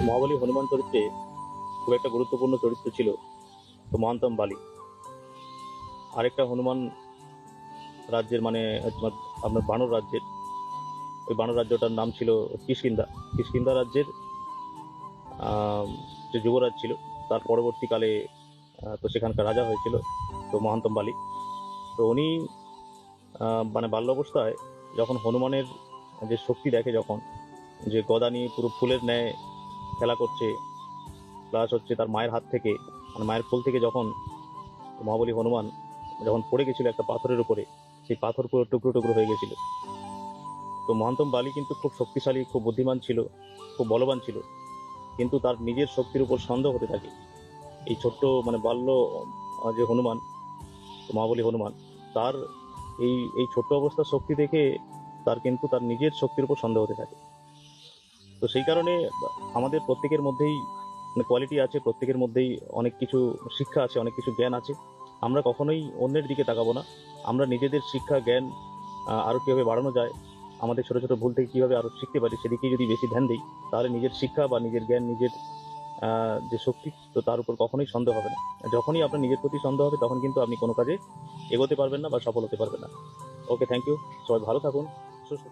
মহাবলী হনুমান চরিত্রে খুব একটা গুরুত্বপূর্ণ চরিত্র ছিল তো মহান্তম বালী। আরেকটা হনুমান রাজ্যের মানে আপনার বানর রাজ্যের, ওই বানর রাজ্যটার নাম ছিল কিষ্কিন্ধা। কিষ্কিন্ধা রাজ্যের যে যুবরাজ ছিল তার পরবর্তীকালে তো সেখানকার রাজা হয়েছিল তো মহান্তম বালী। তো উনি মানে বাল্য অবস্থায় যখন হনুমানের যে শক্তি দেখে, যখন যে গদা নিয়ে পুরো ফুলের ন্যায় খেলা করছে, প্লাস হচ্ছে তার মায়ের হাত থেকে মানে মায়ের কোল থেকে যখন মহাবলী হনুমান যখন পড়ে গেছিল একটা পাথরের উপরে, সেই পাথর পুরো টুকরো টুকরো হয়ে গেছিল। তো মহান্তম বালী কিন্তু খুব শক্তিশালী, খুব বুদ্ধিমান ছিল, খুব বলবান ছিল, কিন্তু তার নিজের শক্তির উপর সন্দেহ হতে থাকে। এই ছোট্ট মানে বাল্য যে হনুমান, মহাবলী হনুমান, তার এই এই ছোট্ট অবস্থার শক্তি দেখে তার কিন্তু তার নিজের শক্তির উপর সন্দেহ হতে থাকে। তো সেই কারণে আমাদের প্রত্যেকের মধ্যেই মানে কোয়ালিটি আছে, প্রত্যেকের মধ্যেই অনেক কিছু শিক্ষা আছে, অনেক কিছু জ্ঞান আছে। আমরা কখনোই অন্যের দিকে তাকাবো না, আমরা নিজেদের শিক্ষা জ্ঞান আরো কিভাবে বাড়ানো যায়, আমাদের ছোট ছোট ভুল থেকে কিভাবে আরো শিখতে পারি সেদিকে যদি বেশি ধ্যান দিই, তাহলে নিজের শিক্ষা বা নিজের জ্ঞান, নিজের যে শক্তি, তো তার উপর কখনোই সন্দেহ হবে না। যখনই আপনার নিজের প্রতি সন্দেহ হবে তখন কিন্তু আপনি কোনো কাজে এগোতে পারবেন না বা সফল হতে পারবেন না। ওকে, থ্যাংক ইউ। সবাই ভালো থাকুন, সুস্থ